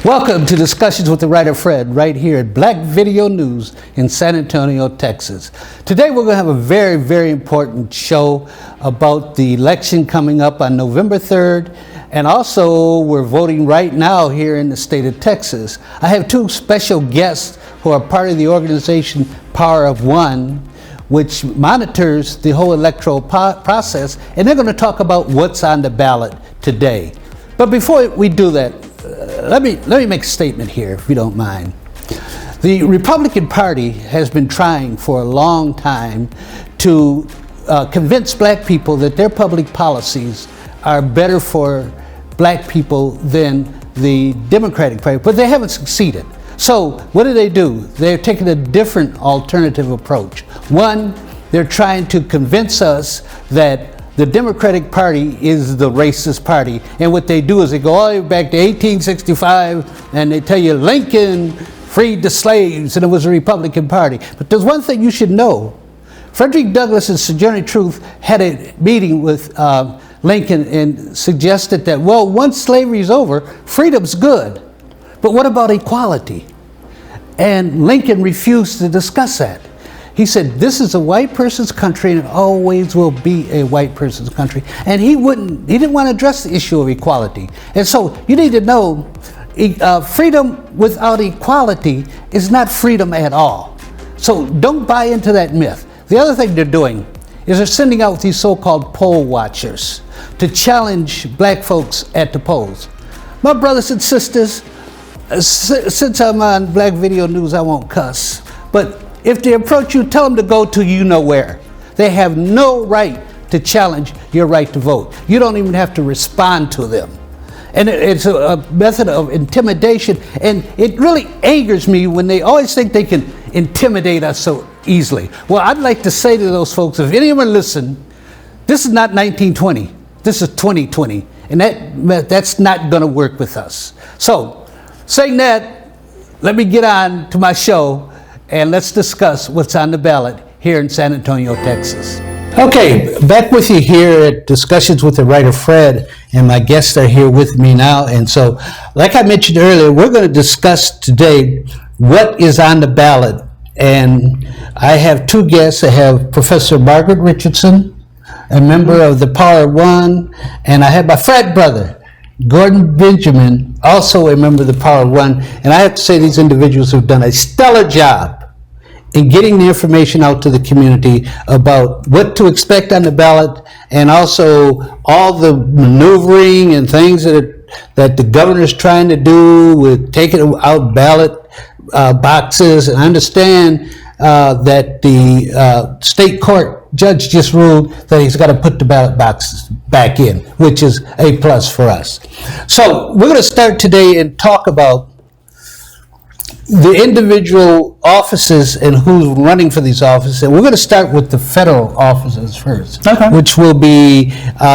Welcome to Discussions with the Writer Fred, right here at Black Video News in San Antonio, Texas. Today we're going to have a very, very important show about the election coming up on November 3rd, and also we're voting right now here in the state of Texas. I have two special guests who are part of the organization Power of One, which monitors the whole electoral process, and they're going to talk about what's on the ballot today. But before we do that, let me make a statement here, if you don't mind. The Republican Party has been trying for a long time to convince black people that their public policies are better for black people than the Democratic Party, but they haven't succeeded. So what do? They're taking a different alternative approach. One, they're trying to convince us that the Democratic Party is the racist party. And what they do is they go all the way back to 1865 and they tell you Lincoln freed the slaves and it was the Republican Party. But there's one thing you should know. Frederick Douglass and Sojourner Truth had a meeting with Lincoln and suggested that, well, once slavery is over, freedom's good. But what about equality? And Lincoln refused to discuss that. He said, this is a white person's country and it always will be a white person's country. And he didn't want to address the issue of equality. And so you need to know, freedom without equality is not freedom at all. So don't buy into that myth. The other thing they're doing is they're sending out these so-called poll watchers to challenge black folks at the polls. My brothers and sisters, since I'm on Black Video News, I won't cuss, but if they approach you, tell them to go to you know where. They have no right to challenge your right to vote. You don't even have to respond to them. And it's a method of intimidation, and it really angers me when they always think they can intimidate us so easily. Well, I'd like to say to those folks, if anyone listen, this is not 1920, this is 2020, and that's not going to work with us. So, saying that, let me get on to my show, and let's discuss what's on the ballot here in San Antonio, Texas. Okay, back with you here at Discussions with the Writer Fred, and my guests are here with me now. And so, like I mentioned earlier, we're going to discuss today what is on the ballot. And I have two guests. I have Professor Margaret Richardson, a member of the Power of One, and I have my frat brother, Gordon Benjamin, also a member of the Power of One. And I have to say these individuals have done a stellar job in getting the information out to the community about what to expect on the ballot, and also all the maneuvering and things that the governor's trying to do with taking out ballot boxes. And I understand that the state court judge just ruled that he's got to put the ballot boxes back in, which is a plus for us. So we're going to start today and talk about the individual offices and who's running for these offices. And we're going to start with the federal offices first, which will be,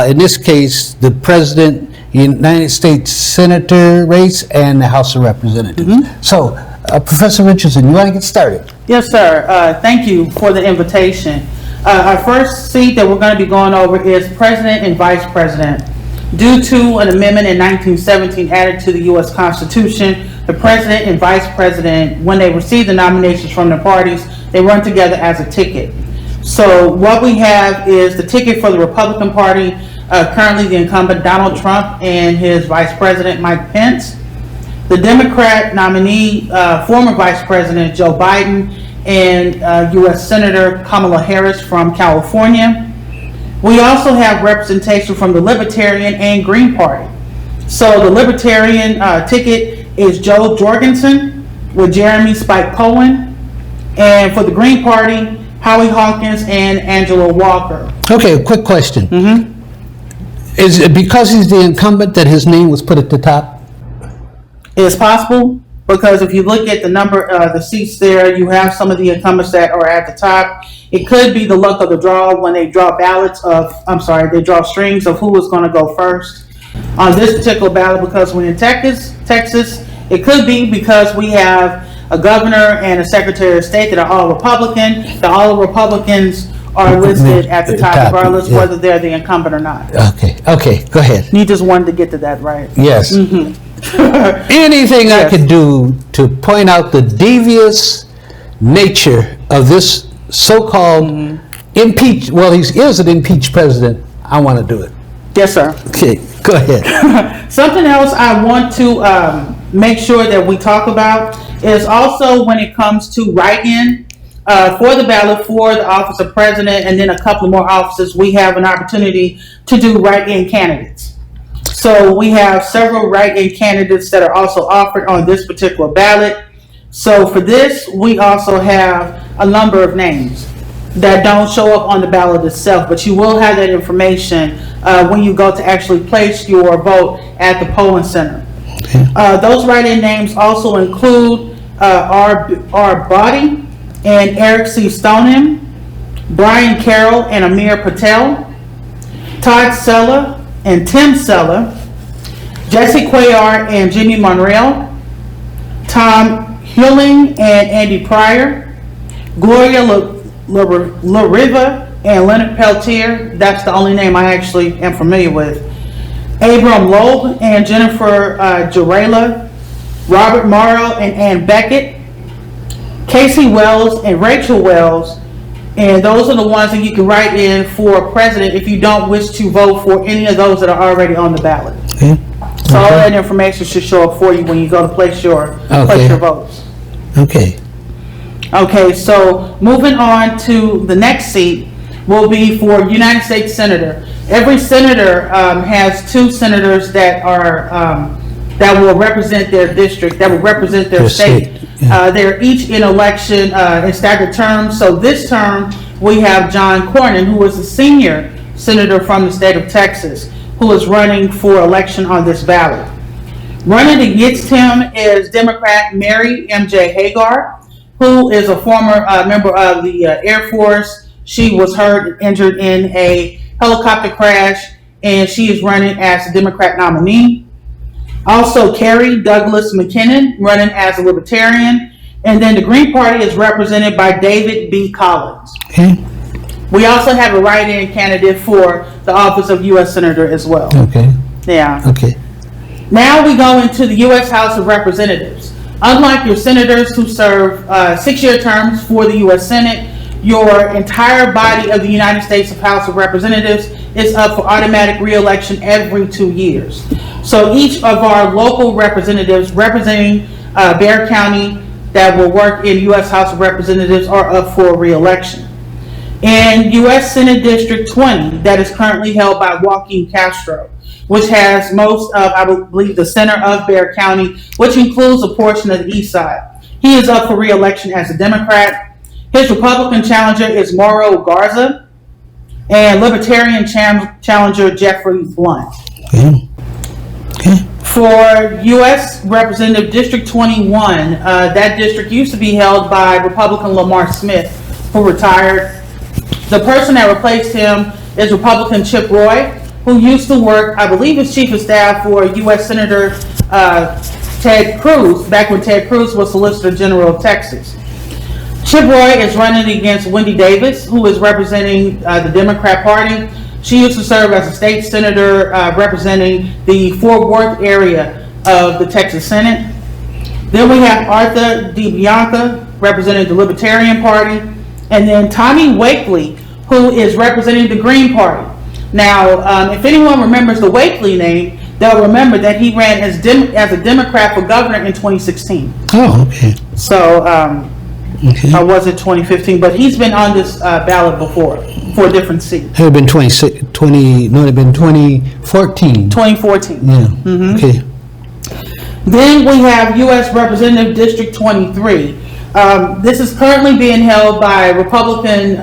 in this case, the President, United States Senator race, and the House of Representatives. Mm-hmm. So, Professor Richardson, you want to get started? Yes, sir. Thank you for the invitation. Our first seat that we're going to be going over is President and Vice President. Due to an amendment in 1917 added to the U.S. Constitution, the President and Vice President, when they receive the nominations from the parties, they run together as a ticket. So what we have is the ticket for the Republican Party, currently the incumbent Donald Trump and his Vice President Mike Pence. The Democrat nominee, former Vice President Joe Biden, and U.S. Senator Kamala Harris from California. We also have representation from the Libertarian and Green Party. So the Libertarian ticket is Joe Jorgensen with Jeremy Spike Cohen. And for the Green Party, Howie Hawkins and Angela Walker. Okay, a quick question. Mm-hmm. Is it because he's the incumbent that his name was put at the top? It's possible, because if you look at the number of the seats there, you have some of the incumbents that are at the top. It could be the luck of the draw when they draw they draw strings of who is going to go first on this particular ballot, because when in Texas, it could be because we have a governor and a secretary of state that are all Republican, that all the Republicans are listed at the top, regardless whether they're the incumbent or not. Okay, go ahead. You just wanted to get to that, right? Yes. Mm-hmm. Anything I Yes. could do to point out the devious nature of this so-called impeach. Well, he is an impeached president. I want to do it. Yes, sir. Okay, go ahead. Something else I want to make sure that we talk about is also when it comes to write-in for the ballot for the office of president and then a couple more offices, we have an opportunity to do write-in candidates. So we have several write-in candidates that are also offered on this particular ballot. So for this, we also have a number of names that don't show up on the ballot itself, but you will have that information when you go to actually place your vote at the polling center. Those write-in names also include R. Body and Eric C. Stoneham, Brian Carroll and Amir Patel, Todd Sella and Tim Sella, Jesse Cuellar and Jimmy Monreal, Tom Hilling and Andy Pryor, Gloria LaRiva and Leonard Peltier. That's the only name I actually am familiar with. Abram Loeb and Jennifer Jarela, Robert Morrow and Ann Beckett, Casey Wells and Rachel Wells, and those are the ones that you can write in for president if you don't wish to vote for any of those that are already on the ballot. Okay. So all that information should show up for you when you go to place your votes. Okay. Okay, so moving on to the next seat will be for United States Senator. Every senator has two senators that are that will represent their district, that will represent their state. Yeah. They're each in election in staggered terms. So this term we have John Cornyn, who is a senior senator from the state of Texas, who is running for election on this ballot. Running against him is Democrat Mary M.J. Hagar, who is a former member of the Air Force. She was hurt and injured in a helicopter crash, and she is running as a Democrat nominee. Also, Kerry Douglas McKinnon running as a Libertarian, and then the Green Party is represented by David B. Collins. Okay. We also have a write-in candidate for the office of U.S. Senator as well. Okay. Yeah. Okay. Now we go into the U.S. House of Representatives. Unlike your senators who serve 6-year terms for the U.S. Senate, your entire body of the United States House of Representatives is up for automatic re-election every 2 years. So each of our local representatives representing Bexar County that will work in U.S. House of Representatives are up for re-election. In U.S. Senate District 20, that is currently held by Joaquin Castro, which has most of, I believe, the center of Bexar County, which includes a portion of the east side. He is up for re-election as a Democrat. His Republican challenger is Mauro Garza, and Libertarian challenger Jeffrey Blunt. Okay. Okay. For U.S. Representative District 21, that district used to be held by Republican Lamar Smith, who retired. The person that replaced him is Republican Chip Roy, who used to work, I believe, as Chief of Staff for U.S. Senator Ted Cruz, back when Ted Cruz was Solicitor General of Texas. Chip Roy is running against Wendy Davis, who is representing the Democrat Party. She used to serve as a state senator representing the Fort Worth area of the Texas Senate. Then we have Arthur DiBianca representing the Libertarian Party, and then Tommy Wakely, who is representing the Green Party. Now, if anyone remembers the Wakely name, they'll remember that he ran as a Democrat for governor in 2016. Oh, okay. So, Okay. or was it 2015? But he's been on this ballot before for a different seat. It had been 2014. 2014. Yeah. Okay. Then we have U.S. Representative District 23. This is currently being held by Republican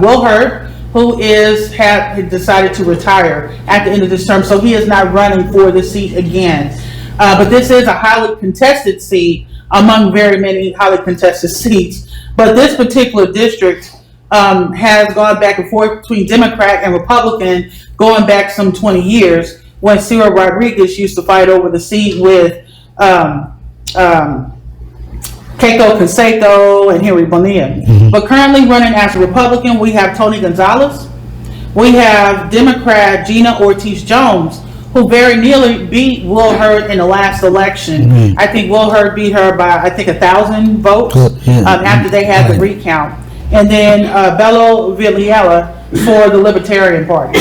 Will Hurd, who had decided to retire at the end of this term, so he is not running for the seat again. But this is a highly contested seat among very many highly contested seats. But this particular district has gone back and forth between Democrat and Republican going back some 20 years, when Ciro Rodriguez used to fight over the seat with Keiko Canseco and Henry Bonilla. Mm-hmm. But currently running as a Republican, we have Tony Gonzalez. We have Democrat Gina Ortiz Jones, who very nearly beat Will Hurd in the last election. I think Will Hurd beat her by, 1,000 votes after they had the recount. And then Bello Villela for the Libertarian Party.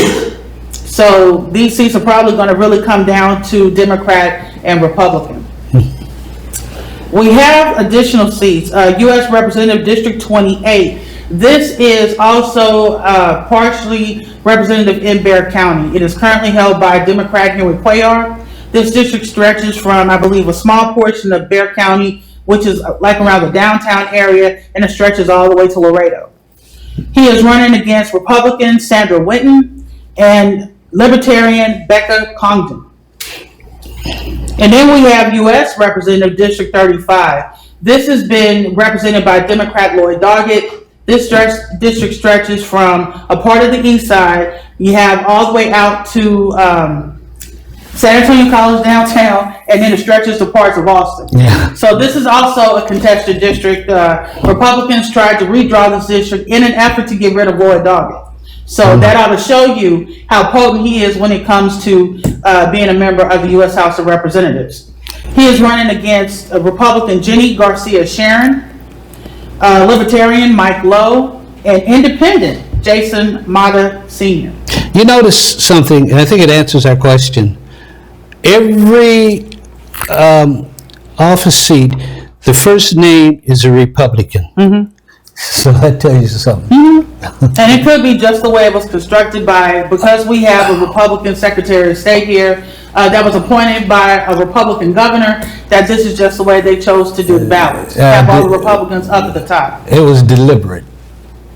So these seats are probably going to really come down to Democrat and Republican. We have additional seats. U.S. Representative District 28. This is also partially representative in Bexar County. It is currently held by Democrat Henry Cuellar. This district stretches from, I believe, a small portion of Bexar County, which is like around the downtown area, and it stretches all the way to Laredo. He is running against Republican Sandra Whitten and Libertarian Becca Congdon. And then we have U.S. Representative District 35. This has been represented by Democrat Lloyd Doggett. This district stretches from a part of the east side. You have all the way out to San Antonio College downtown, and then it stretches to parts of Austin. Yeah. So this is also a contested district. Republicans tried to redraw this district in an effort to get rid of Lloyd Doggett. So that ought to show you how potent he is when it comes to being a member of the U.S. House of Representatives. He is running against Republican Jenny Garcia Sharon, Libertarian Mike Lowe, and Independent Jason Mata Sr. You notice something, and I think it answers our question. Every office seat, the first name is a Republican. Mm-hmm. So that tells you something. Mm-hmm. And it could be just the way it was constructed because we have a Republican Secretary of State here that was appointed by a Republican governor, that this is just the way they chose to do the ballots. Have all the Republicans up at the top. It was deliberate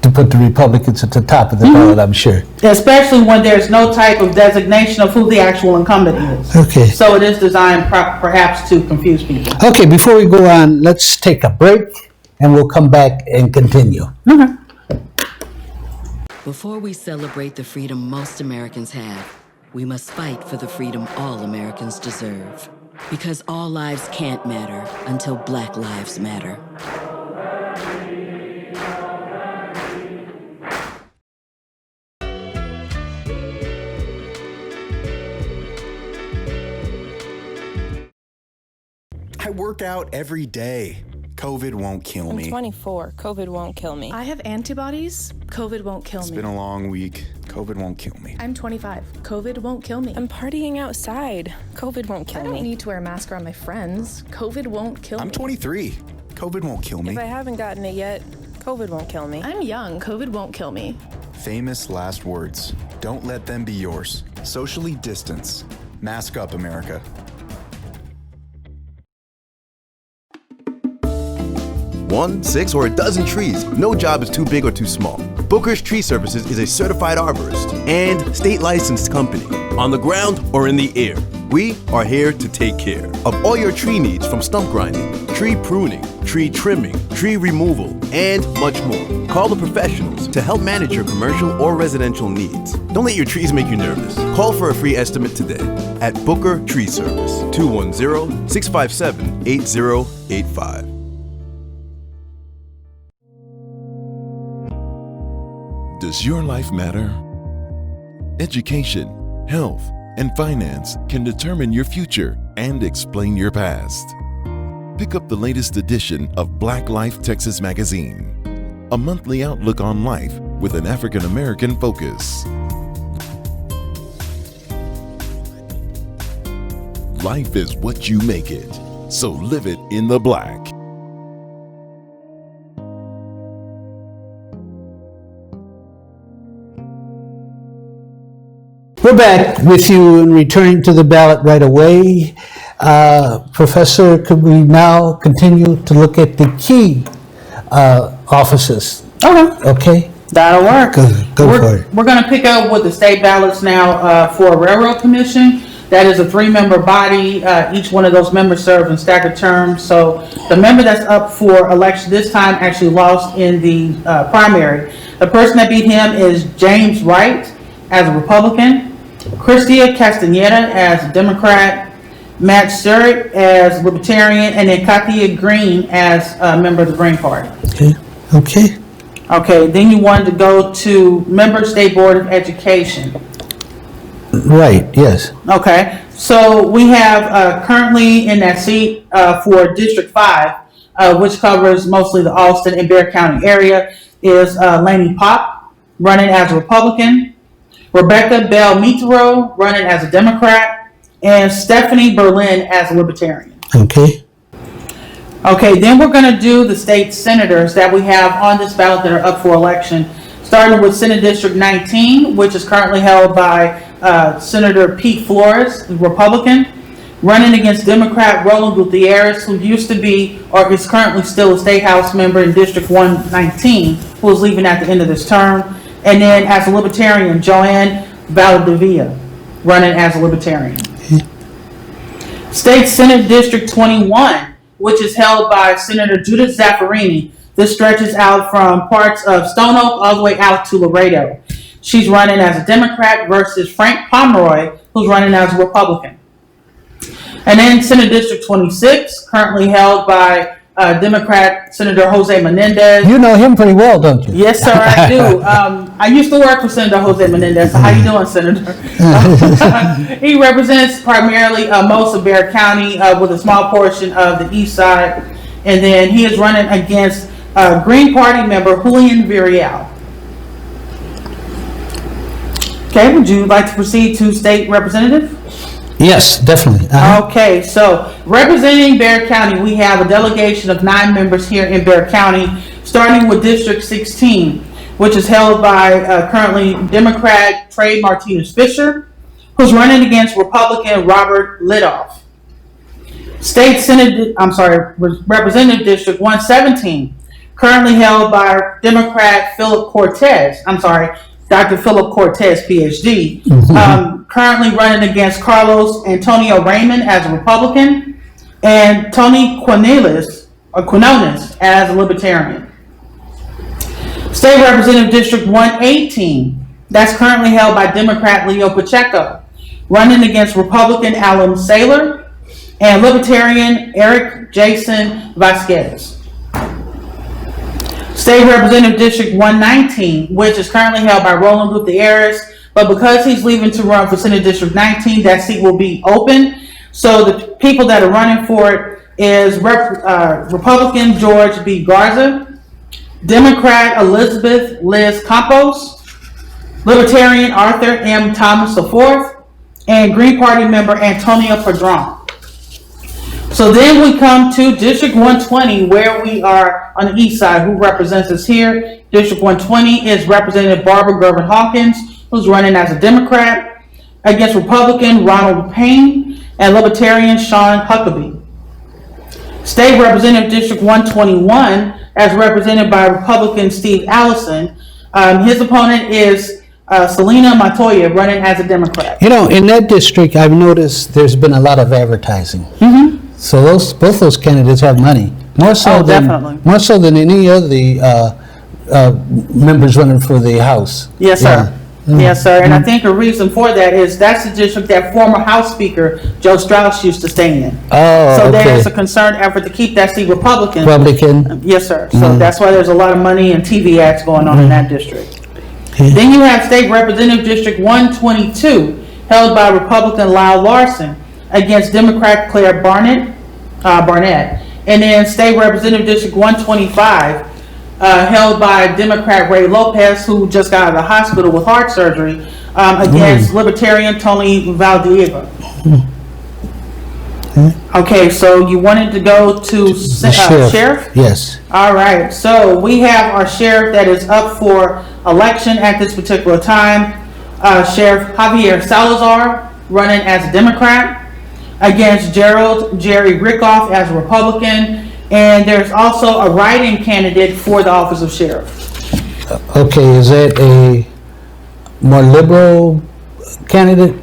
to put the Republicans at the top of the ballot, I'm sure. Especially when there's no type of designation of who the actual incumbent is. Okay. So it is designed perhaps to confuse people. Okay, before we go on, let's take a break and we'll come back and continue. Okay. Before we celebrate the freedom most Americans have, we must fight for the freedom all Americans deserve. Because all lives can't matter until Black lives matter. I work out every day. COVID won't kill me. I'm 24. COVID won't kill me. I have antibodies. COVID won't kill me. It's been a long week. COVID won't kill me. I'm 25. COVID won't kill me. I'm partying outside. COVID won't kill me. I don't need to wear a mask around my friends. COVID won't kill me. I'm 23. COVID won't kill me. If I haven't gotten it yet, COVID won't kill me. I'm young. COVID won't kill me. Famous last words. Don't let them be yours. Socially distance. Mask up, America. One, 6, or a dozen trees. No job is too big or too small. Booker's Tree Services is a certified arborist and state licensed company. On the ground or in the air, we are here to take care of all your tree needs, from stump grinding, tree pruning, tree trimming, tree removal, and much more. Call the professionals to help manage your commercial or residential needs. Don't let your trees make you nervous. Call for a free estimate today at Booker Tree Service, 210-657-8085. Does your life matter? Education, health, and finance can determine your future and explain your past. Pick up the latest edition of Black Life Texas Magazine, a monthly outlook on life with an African American focus. Life is what you make it, so live it in the black. We're back with you and returning to the ballot right away. Professor, could we now continue to look at the key offices? Okay. That'll work. Go for it. We're going to pick up with the state ballots now for a railroad commission. That is a 3-member body. Each one of those members serve in staggered terms. So the member that's up for election this time actually lost in the primary. The person that beat him is James Wright as a Republican, Cristia Castaneda as a Democrat, Matt Stewart as Libertarian, and then Katia Green as a member of the Green Party. Okay. Okay, then you wanted to go to member State Board of Education. Right, yes. Okay, so we have currently in that seat for District 5, which covers mostly the Alston and Bexar County area, is Laney Pop, running as a Republican, Rebecca Bell Mitero, running as a Democrat, and Stephanie Berlin as a Libertarian. Okay. Okay, then we're going to do the state senators that we have on this ballot that are up for election, starting with Senate District 19, which is currently held by Senator Pete Flores, Republican, running against Democrat Roland Gutierrez, who used to be or is currently still a state house member in District 119, who is leaving at the end of this term, and then as a Libertarian, Joanne Valdivia, running as a Libertarian. State Senate District 21, which is held by Senator Judith Zaffirini. This stretches out from parts of Stone Oak all the way out to Laredo. She's running as a Democrat versus Frank Pomeroy, who's running as a Republican. And then Senate District 26, currently held by Democrat Senator Jose Menendez. You know him pretty well, don't you? Yes, sir, I do. I used to work with Senator Jose Menendez. So how you doing, Senator? He represents primarily most of Bexar County with a small portion of the east side. And then he is running against Green Party member Julian Villarreal. Okay, would you like to proceed to state representative? Yes, definitely. Okay, so representing Bexar County, we have a delegation of 9 members here in Bexar County, starting with District 16, which is held by currently Democrat Trey Martinez Fisher, who's running against Republican Robert Lidoff. Representative District 117, currently held by Democrat Dr. Philip Cortez, PhD, currently running against Carlos Antonio Raymond as a Republican, and Tony Quinones as a Libertarian. State Representative District 118, that's currently held by Democrat Leo Pacheco, running against Republican Alan Saylor and Libertarian Eric Jason Vasquez. State Representative District 119, which is currently held by Roland Gutierrez, but because he's leaving to run for Senate District 19, that seat will be open. So the people that are running for it is Republican George B. Garza, Democrat Elizabeth Liz Campos, Libertarian Arthur M. Thomas IV, and Green Party member Antonio Padron. So then we come to District 120, where we are on the east side. Who represents us here? District 120 is Representative Barbara Gervin Hawkins, who's running as a Democrat, against Republican Ronald Payne and Libertarian Sean Huckabee. State Representative District 121, as represented by Republican Steve Allison. His opponent is Selena Montoya, running as a Democrat. You know, in that district, I've noticed there's been a lot of advertising. So both those candidates have money, more so than any of the members running for the House. Yes, sir. Yes, sir. And I think a reason for that is that's the district that former House Speaker Joe Strauss used to stay in. Oh, so okay. There's a concerted effort to keep that seat Republican. Yes, sir. So that's why there's a lot of money and TV ads going on in that district. Then you have State Representative District 122, held by Republican Lyle Larson, against Democrat Claire Barnett. And then State Representative District 125, held by Democrat Ray Lopez, who just got out of the hospital with heart surgery, against Libertarian Tony Valdivia. Okay, so you wanted to go to sheriff? Yes. All right, so we have our sheriff that is up for election at this particular time. Sheriff Javier Salazar, running as a Democrat, against Jerry Rickoff as a Republican, and there's also a write-in candidate for the office of sheriff. Okay, is that a more liberal candidate?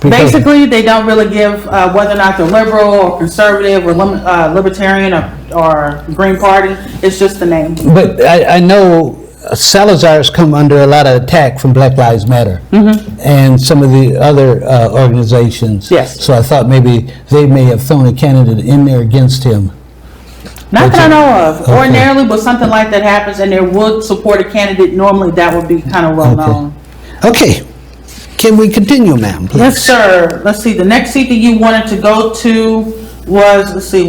Basically, they don't really give whether or not they're liberal or conservative or libertarian or Green Party. It's just the name. But I know Salazar's come under a lot of attack from Black Lives Matter and some of the other organizations. Yes. So I thought maybe they may have thrown a candidate in there against him. Not that I know of. Okay. Ordinarily, but something like that happens and they would support a candidate, normally that would be kind of well known. Okay. Can we continue, ma'am, please? Yes, sir. Let's see, the next seat that you wanted to go to was, let's see,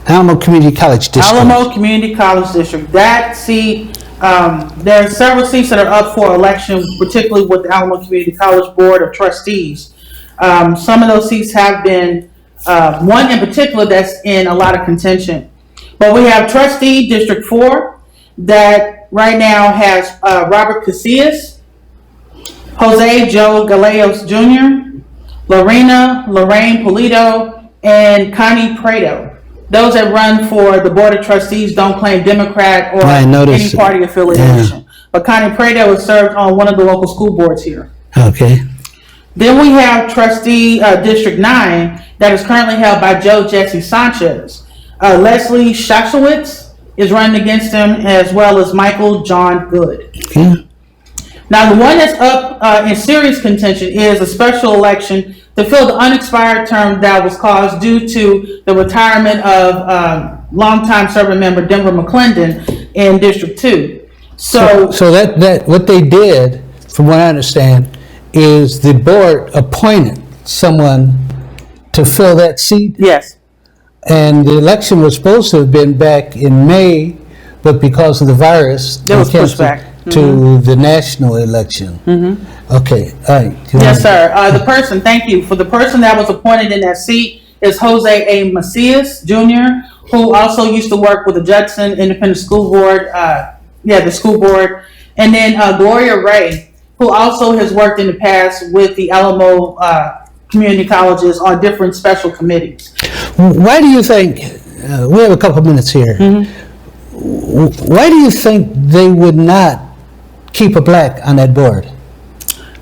Alamo Community College District. Alamo Community College District. That seat, there are several seats that are up for election, particularly with the Alamo Community College Board of Trustees. Some of those seats have been, one in particular that's in a lot of contention. But we have Trustee District 4 that right now has Robert Casillas, Jose Joe Gallegos Jr., Lorraine Polito, and Connie Prado. Those that run for the Board of Trustees don't claim Democrat or any party affiliation. Yeah. But Connie Prado has served on one of the local school boards here. Okay. Then we have Trustee District 9 that is currently held by Joe Jesse Sanchez. Leslie Shashowitz is running against him, as well as Michael John Good. Okay. Now, the one that's up in serious contention is a special election to fill the unexpired term that was caused due to the retirement of longtime serving member Denver McClendon in District 2. So that what they did, from what I understand, is the board appointed someone to fill that seat. Yes. And the election was supposed to have been back in May, but because of the virus, it was pushed back to the national election. Mm-hmm. Okay, all right. Yes, sir. The person, thank you. For the person that was appointed in that seat is Jose A. Macias Jr., who also used to work with the Judson Independent School Board, the school board. And then Gloria Ray, who also has worked in the past with the Alamo community colleges on different special committees. Why do you think, we have a couple minutes here, why do you think they would not keep a black on that board?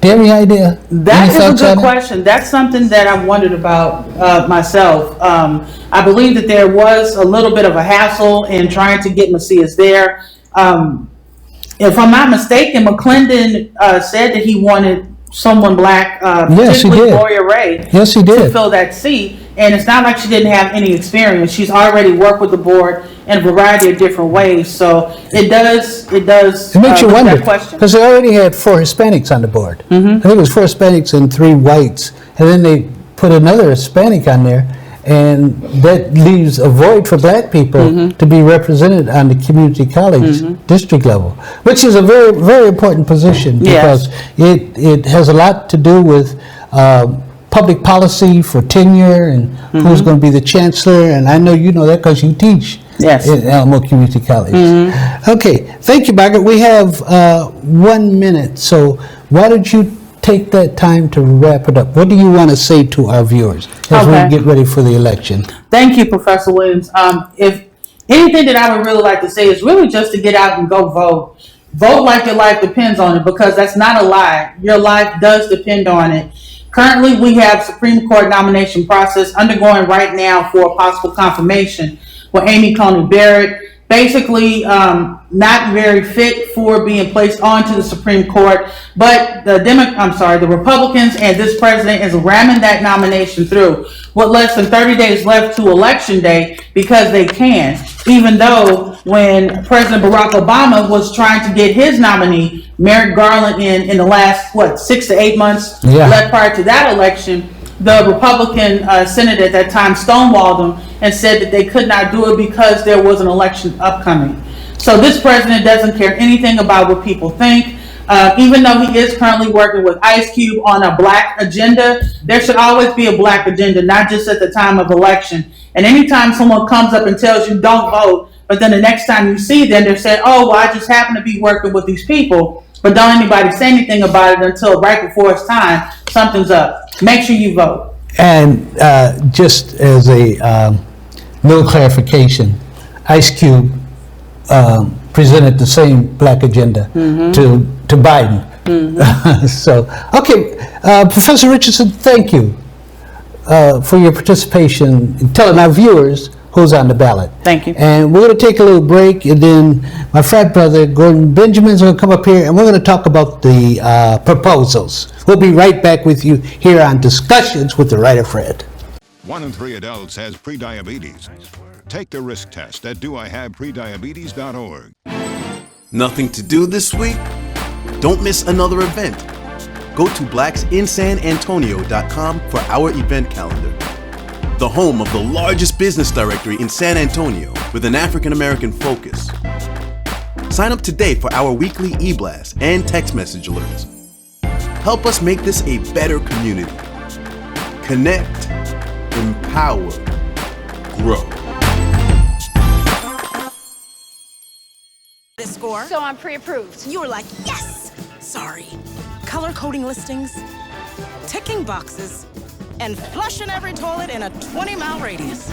Do you have any idea? That is a good question. That's something that I've wondered about myself. I believe that there was a little bit of a hassle in trying to get Macias there. If I'm not mistaken, McClendon said that he wanted someone black, particularly Gloria Ray, yes, he did, to fill that seat. And it's not like she didn't have any experience. She's already worked with the board in a variety of different ways. So it does. It makes you wonder, because they already had 4 Hispanics on the board. Mm-hmm. I think it was 4 Hispanics and 3 whites, and then they put another Hispanic on there, and that leaves a void for black people to be represented on the community college district level, which is a very, very important position because it has a lot to do with public policy for tenure and who's going to be the chancellor. And I know you know that because you teach at Alamo Community College. Okay, thank you, Margaret. We have 1 minute, so why don't you take that time to wrap it up? What do you want to say to our viewers as we get ready for the election? Thank you, Professor Williams. If anything that I would really like to say is really just to get out and go vote. Vote like your life depends on it, because that's not a lie. Your life does depend on it. Currently, we have Supreme Court nomination process undergoing right now for a possible confirmation with Amy Coney Barrett. Basically, not very fit for being placed onto the Supreme Court, but the Republicans and this president is ramming that nomination through with less than 30 days left to election day, because they can. Even though when President Barack Obama was trying to get his nominee, Merrick Garland, in the last 6 to 8 months left prior to that election, the Republican Senate at that time stonewalled them and said that they could not do it because there was an election upcoming. So this president doesn't care anything about what people think. Even though he is currently working with Ice Cube on a black agenda, there should always be a black agenda, not just at the time of election. And anytime someone comes up and tells you don't vote, but then the next time you see them, they're saying, oh, well, I just happen to be working with these people, but don't anybody say anything about it until right before it's time, something's up. Make sure you vote. And just as a little clarification, Ice Cube presented the same black agenda to Biden. So, okay, Professor Richardson, thank you for your participation in telling our viewers who's on the ballot. Thank you. And we're going to take a little break, and then my frat brother, Gordon Benjamin's going to come up here, and we're going to talk about the proposals. We'll be right back with you here on Discussions with the Writer Fred. 1 in 3 adults has prediabetes. Take the risk test at doihaveprediabetes.org. Nothing to do this week? Don't miss another event. Go to blacksinsanantonio.com for our event calendar. The home of the largest business directory in San Antonio with an African American focus. Sign up today for our weekly e-blast and text message alerts. Help us make this a better community. Connect, empower, grow. This score. So I'm pre-approved. You were like, yes! Sorry. Color coding listings, ticking boxes, and flushing every toilet in a 20-mile radius.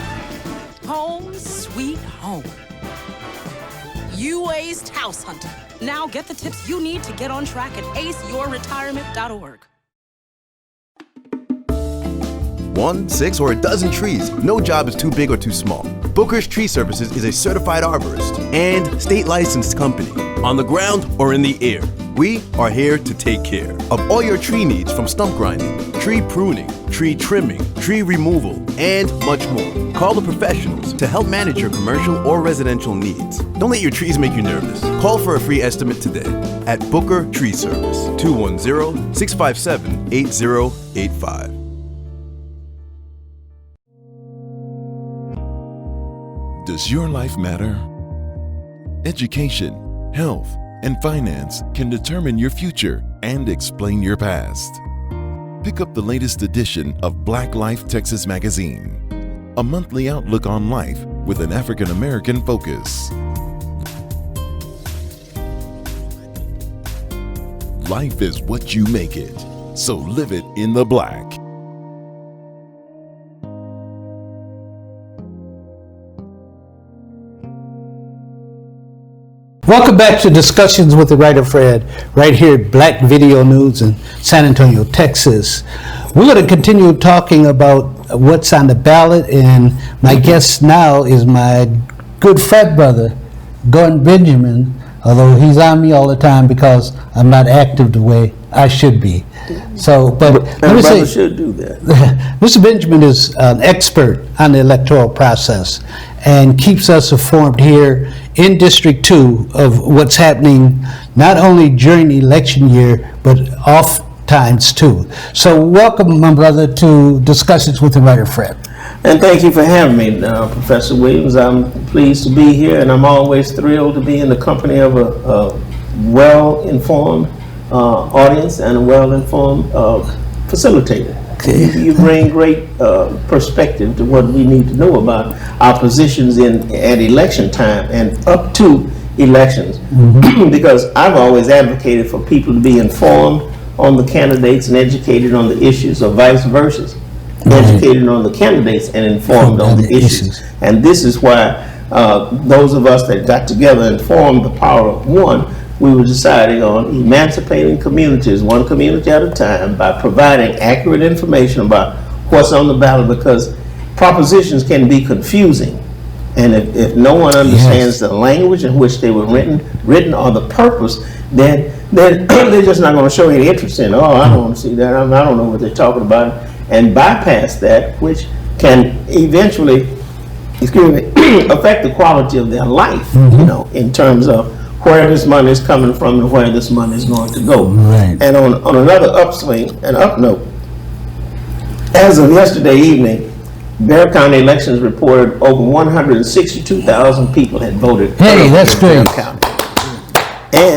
Home sweet home. You aced house hunting. Now get the tips you need to get on track at aceyourretirement.org. 1, 6, or a dozen trees. No job is too big or too small. Booker's Tree Services is a certified arborist and state licensed company. On the ground or in the air, we are here to take care of all your tree needs, from stump grinding, tree pruning, tree trimming, tree removal, and much more. Call the professionals to help manage your commercial or residential needs. Don't let your trees make you nervous. Call for a free estimate today at Booker Tree Service, 210-657-8085. Does your life matter? Education, health, and finance can determine your future and explain your past. Pick up the latest edition of Black Life Texas Magazine, a monthly outlook on life with an African American focus. Life is what you make it, so live it in the black. Welcome back to Discussions with the Writer Fred, right here at Black Video News in San Antonio, Texas. We're going to continue talking about what's on the ballot, and my guest now is my good frat brother, Gordon Benjamin, although he's on me all the time because I'm not active the way I should be. So, but let me say, should do that. Mr. Benjamin is an expert on the electoral process and keeps us informed here in District 2 of what's happening not only during the election year, but off times too. So welcome, my brother, to Discussions with the Writer Fred. And thank you for having me, Professor Williams. I'm pleased to be here, and I'm always thrilled to be in the company of a well-informed audience and a well-informed facilitator. Okay. You bring great perspective to what we need to know about our positions at election time and up to elections. Mm-hmm. Because I've always advocated for people to be informed on the candidates and educated on the issues, or vice versa. Educated on the candidates and informed on the issues. And this is why those of us that got together and formed the Power of One, we were deciding on emancipating communities, one community at a time, by providing accurate information about what's on the ballot, because propositions can be confusing. And if no one understands the language in which they were written or the purpose, then they're just not going to show any interest in, oh, I don't want to see that, I don't know what they're talking about, and bypass that, which can eventually, affect the quality of their life, in terms of where this money is coming from and where this money is going to go. Right. And on another upswing, an up note, as of yesterday evening, Bexar County Elections reported over 162,000 people had voted. Hey, that's great. And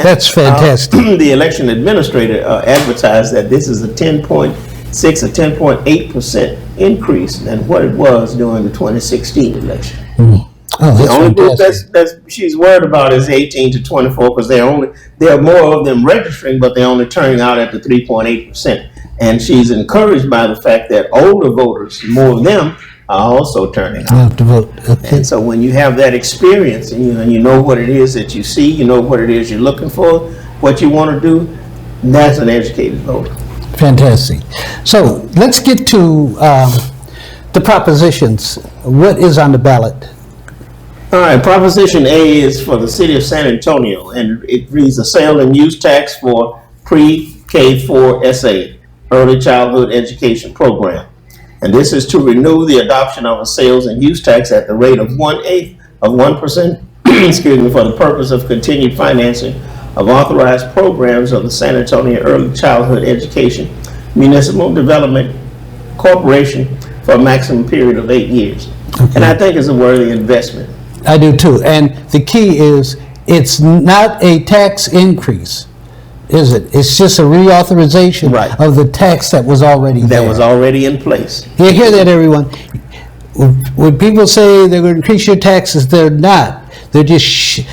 that's fantastic. The election administrator advertised that this is a 10.6 or 10.8% increase than what it was during the 2016 election. Mm. Oh, the only group that she's worried about is 18 to 24, because there are more of them registering, but they're only turning out at the 3.8%. And she's encouraged by the fact that older voters, more of them, are also turning out. You have to vote. Okay. And so when you have that experience and you know what it is that you see, you know what it is you're looking for, what you want to do, that's an educated voter. Fantastic. So let's get to the propositions. What is on the ballot? All right, Proposition A is for the city of San Antonio, and it reads a sale and use tax for pre-K4 SA, early childhood education program. And this is to renew the adoption of a sales and use tax at the rate of 1/8 of 1%, for the purpose of continued financing of authorized programs of the San Antonio Early Childhood Education Municipal Development Corporation for a maximum period of 8 years. And I think it's a worthy investment. I do too. And the key is, it's not a tax increase, is it? It's just a reauthorization of the tax that was already there. That was already in place. You hear that, everyone? When people say they're going to increase your taxes, they're not. They're just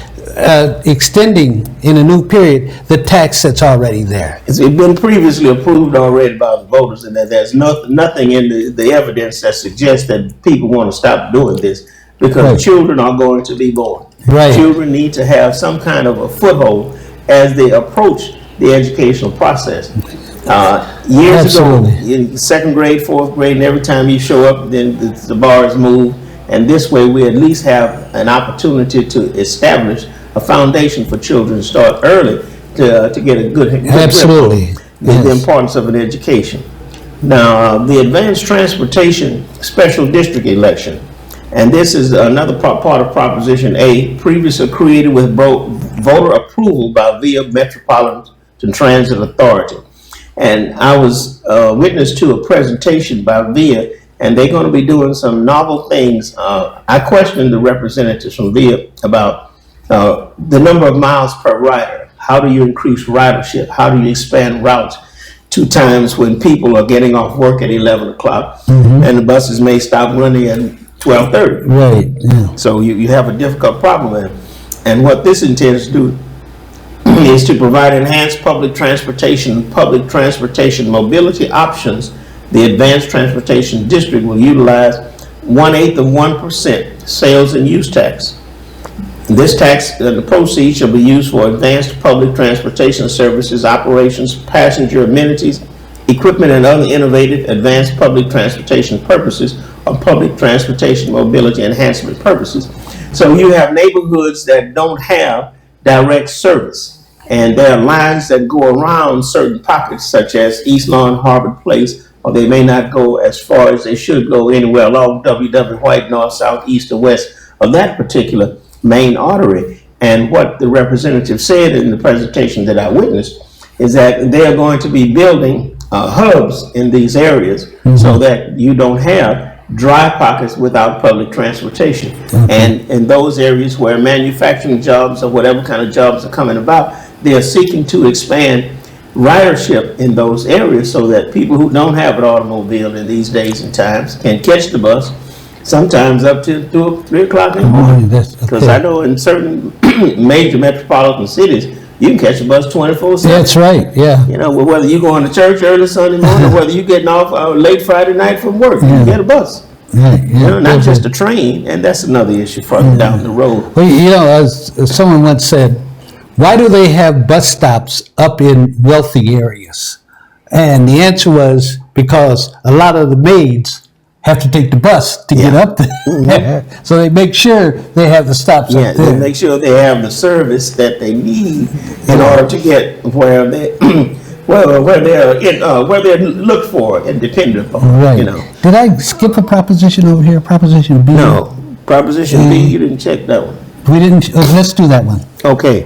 extending in a new period the tax that's already there. It's been previously approved already by the voters, and that there's nothing in the evidence that suggests that people want to stop doing this, because children are going to be born. Children need to have some kind of a foothold as they approach the educational process. Years ago, in second grade, fourth grade, and every time you show up, then the bars move, and this way we at least have an opportunity to establish a foundation for children to start early to get a good grip on the importance of an education. Now, the Advanced Transportation Special District election, and this is another part of Proposition A, previously created with voter approval by VIA Metropolitan Transit Authority. And I was witness to a presentation by VIA, and they're going to be doing some novel things. I questioned the representatives from VIA about the number of miles per rider. How do you increase ridership? How do you expand routes to times when people are getting off work at 11 o'clock and the buses may stop running at 12:30? Right. Yeah. So you have a difficult problem with it. And what this intends to do is to provide enhanced public transportation mobility options. The Advanced Transportation District will utilize 1/8 of 1% sales and use tax. This tax, the proceeds shall be used for advanced public transportation services, operations, passenger amenities, equipment, and other innovative advanced public transportation purposes or public transportation mobility enhancement purposes. So you have neighborhoods that don't have direct service, and there are lines that go around certain pockets, such as East Lawn, Harvard Place, or they may not go as far as they should go anywhere along W.W. White, north, south, east, or west of that particular main artery. And what the representative said in the presentation that I witnessed is that they are going to be building hubs in these areas so that you don't have dry pockets without public transportation. And in those areas where manufacturing jobs or whatever kind of jobs are coming about, they are seeking to expand ridership in those areas so that people who don't have an automobile in these days and times can catch the bus, sometimes up to 3 o'clock in the morning. Because I know in certain major metropolitan cities, you can catch a bus 24/7. That's right, yeah. You know, whether you're going to church early Sunday morning or whether you're getting off late Friday night from work, you can get a bus. You know, not just a train, and that's another issue further down the road. Well, you know, as someone once said, why do they have bus stops up in wealthy areas? And the answer was because a lot of the maids have to take the bus to get up there. So they make sure they have the stops up there. They make sure they have the service that they need in order to get where they where they're looked for and depended upon. Right. You know. Did I skip a proposition over here? Proposition B? No. Proposition B, you didn't check that one. We didn't. Let's do that one. Okay.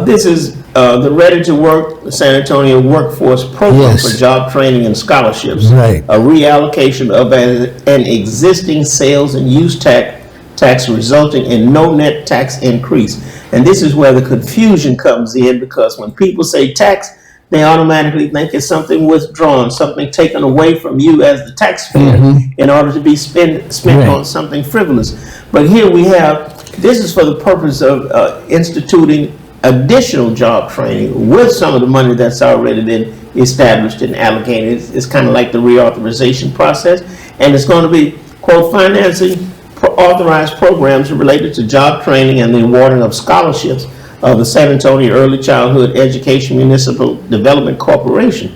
This is the Ready to Work San Antonio Workforce Program for Job Training and Scholarships. Right. A reallocation of an existing sales and use tax resulting in no net tax increase. And this is where the confusion comes in, because when people say tax, they automatically think it's something withdrawn, something taken away from you as the taxpayer in order to be spent on something frivolous. But here we have, this is for the purpose of instituting additional job training with some of the money that's already been established and allocated. It's kind of like the reauthorization process, and it's going to be, quote, financing authorized programs related to job training and the awarding of scholarships of the San Antonio Early Childhood Education Municipal Development Corporation.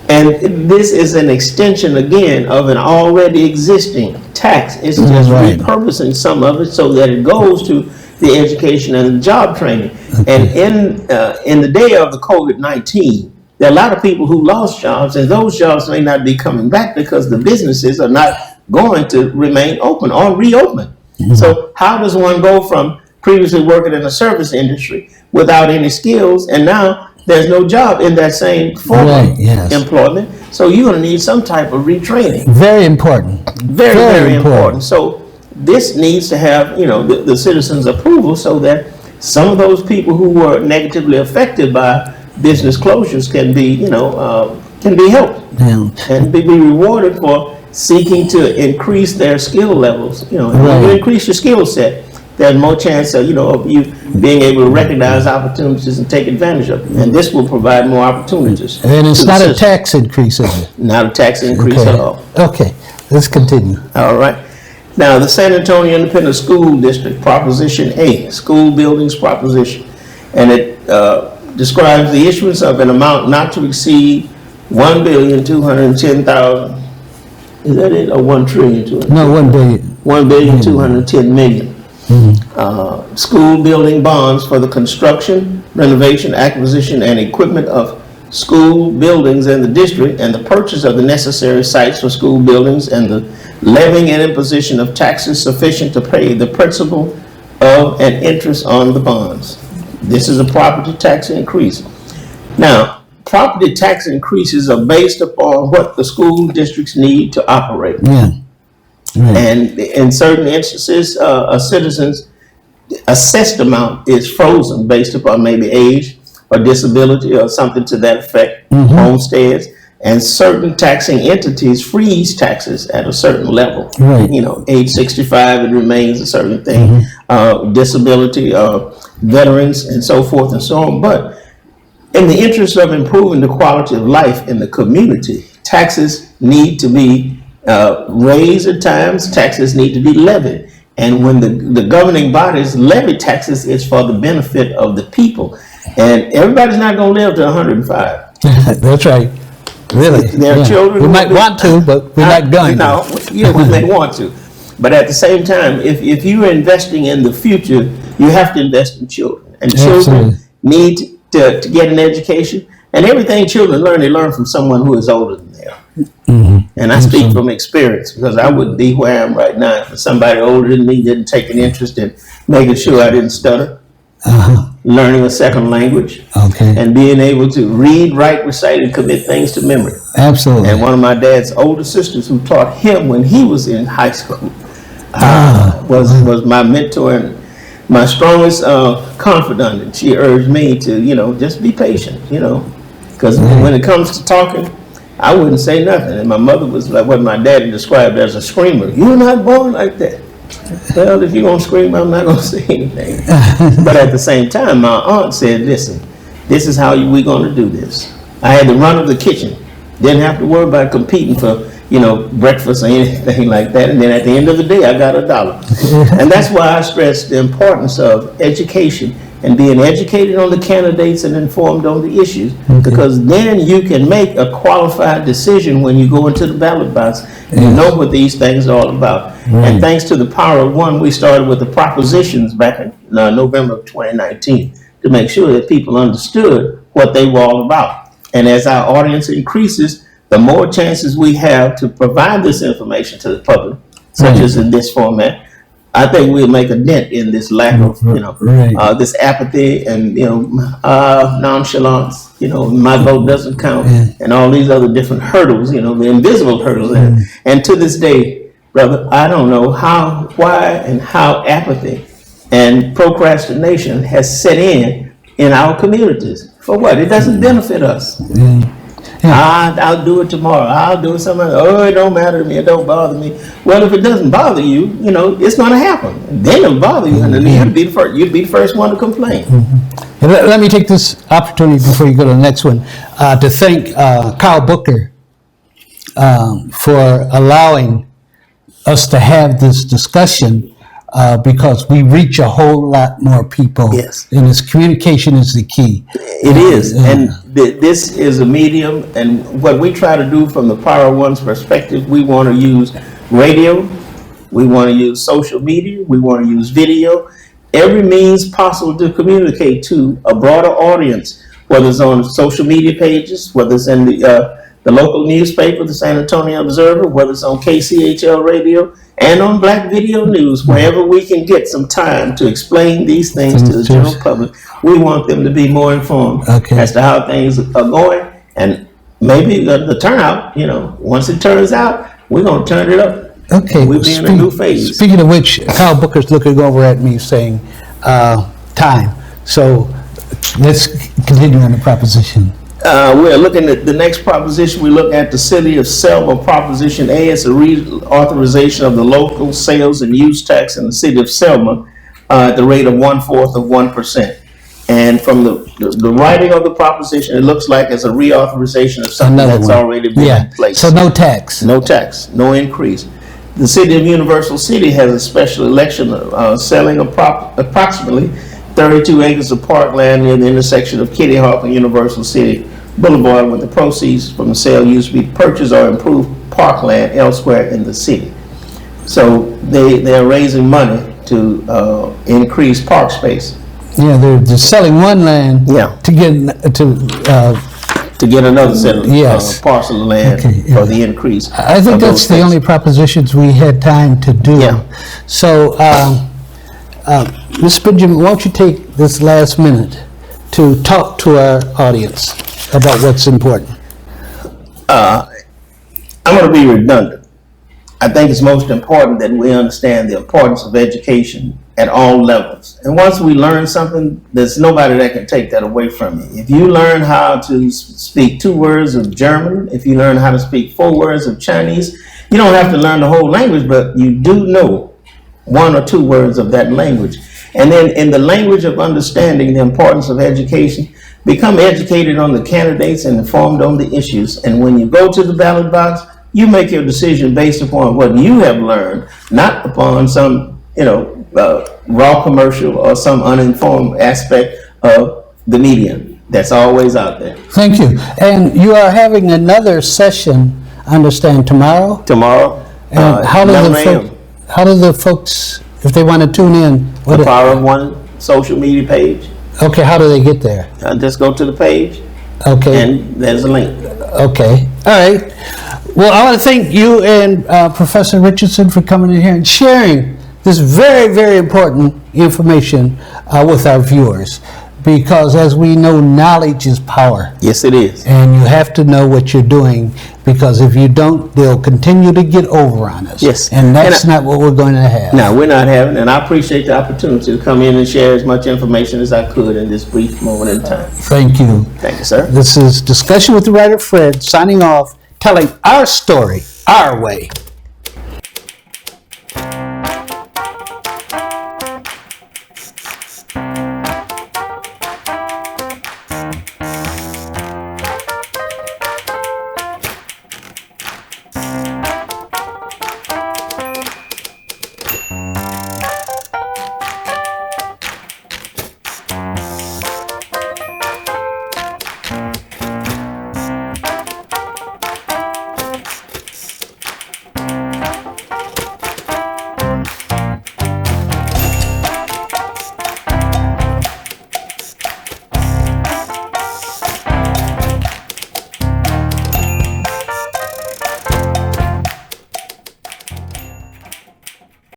And this is an extension, again, of an already existing tax. It's just repurposing some of it so that it goes to the education and job training. And in the day of the COVID-19, there are a lot of people who lost jobs, and those jobs may not be coming back because the businesses are not going to remain open or reopen. So how does one go from previously working in the service industry without any skills, and now there's no job in that same former employment. So you're going to need some type of retraining. Very important. Very important. So this needs to have, the citizens' approval, so that some of those people who were negatively affected by business closures can be, can be helped and be rewarded for seeking to increase their skill levels. When you increase your skill set, there's more chance of, of you being able to recognize opportunities and take advantage of them. And this will provide more opportunities. And it's not a tax increase, is it? Not a tax increase at all. Okay, let's continue. All right. Now, the San Antonio Independent School District, Proposition A, School Buildings Proposition, and it describes the issuance of an amount not to exceed $1,210,000. Is that it, or 1,210,000,000? No, 1 billion. 1,210,000,000. School building bonds for the construction, renovation, acquisition, and equipment of school buildings in the district, and the purchase of the necessary sites for school buildings, and the levying and imposition of taxes sufficient to pay the principal of and interest on the bonds. This is a property tax increase. Now, property tax increases are based upon what the school districts need to operate. And in certain instances, a citizen's assessed amount is frozen based upon maybe age or disability or something to that effect, homesteads, and certain taxing entities freeze taxes at a certain level. Age 65, it remains a certain thing, disability, veterans, and so forth and so on. But in the interest of improving the quality of life in the community, taxes need to be raised at times, taxes need to be levied. And when the governing bodies levy taxes, it's for the benefit of the people. And everybody's not going to live to 105. That's right. Really. There are children. We might want to, but we're not going to. We may want to. But at the same time, if you are investing in the future, you have to invest in children. And children need to get an education. And everything children learn, they learn from someone who is older than they are. And I speak from experience, because I wouldn't be where I am right now if somebody older than me didn't take an interest in making sure I didn't stutter, learning a second language, and being able to read, write, recite, and commit things to memory. Absolutely. And one of my dad's older sisters, who taught him when he was in high school, was my mentor and my strongest confidant. And she urged me to, just be patient, because when it comes to talking, I wouldn't say nothing. And my mother was like what my daddy described as a screamer. You're not born like that. Well, if you're going to scream, I'm not going to say anything. But at the same time, my aunt said, listen, this is how we're going to do this. I had the run of the kitchen. Didn't have to worry about competing for, breakfast or anything like that. And then at the end of the day, I got $1. And that's why I stress the importance of education and being educated on the candidates and informed on the issues, because then you can make a qualified decision when you go into the ballot box. You know what these things are all about. And thanks to the power of one, we started with the propositions back in November of 2019 to make sure that people understood what they were all about. And as our audience increases, the more chances we have to provide this information to the public, such as in this format, I think we'll make a dent in this lack of, this apathy and, nonchalance, my vote doesn't count, and all these other different hurdles, the invisible hurdles. And to this day, brother, I don't know why and how apathy and procrastination has set in our communities. For what? It doesn't benefit us. I'll do it tomorrow. I'll do it some other. Oh, it don't matter to me. It don't bother me. Well, if it doesn't bother you, it's going to happen. Then it'll bother you, and then you'd be the first one to complain. Let me take this opportunity before you go to the next one to thank Carl Booker for allowing us to have this discussion, because we reach a whole lot more people. Yes. And this communication is the key. It is. And this is a medium. And what we try to do from the Power of One's perspective, we want to use radio. We want to use social media. We want to use video. Every means possible to communicate to a broader audience, whether it's on social media pages, whether it's in the the local newspaper, the San Antonio Observer, whether it's on KCHL radio and on Black Video News, wherever we can get some time to explain these things to the general public. We want them to be more informed as to how things are going, and maybe the turnout, once it turns out, we're going to turn it up. Okay. We'll be in a new phase. Speaking of which, Kyle Booker's looking over at me saying, time. So let's continue on the proposition. We're looking at the next proposition. We look at the City of Selma Proposition A. It's a reauthorization of the local sales and use tax in the City of Selma at the rate of 1/4 of 1%. And from the writing of the proposition, it looks like it's a reauthorization of something that's already been in place. So no tax. No tax, no increase. The City of Universal City has a special election selling approximately 32 acres of parkland near the intersection of Kitty Hawk and Universal City Boulevard, with the proceeds from the sale used to be purchased or improved parkland elsewhere in the city. So they're raising money to increase park space. Yeah, they're selling one land to get another set of parcel of land for the increase. I think that's the only propositions we had time to do. Yeah. So, Ms. Benjamin, why don't you take this last minute to talk to our audience about what's important? I'm going to be redundant. I think it's most important that we understand the importance of education at all levels. And once we learn something, there's nobody that can take that away from you. If you learn how to speak 2 words of German, if you learn how to speak 4 words of Chinese, you don't have to learn the whole language, but you do know 1 or 2 words of that language. And then in the language of understanding the importance of education, become educated on the candidates and informed on the issues. And when you go to the ballot box, you make your decision based upon what you have learned, not upon some, raw commercial or some uninformed aspect of the media that's always out there. Thank you. And you are having another session, I understand, tomorrow? Tomorrow. And how do the folks, if they want to tune in? The Power of One social media page. Okay, how do they get there? Just go to the page. Okay. And there's a link. Okay. All right. Well, I want to thank you and Professor Richardson for coming in here and sharing this very, very important information with our viewers. Because as we know, knowledge is power. Yes, it is. And you have to know what you're doing, because if you don't, they'll continue to get over on us. Yes. And that's not what we're going to have. No, we're not having, and I appreciate the opportunity to come in and share as much information as I could in this brief moment in time. Thank you. Thank you, sir. This is Discussion with the Writer Fred, signing off, telling our story our way.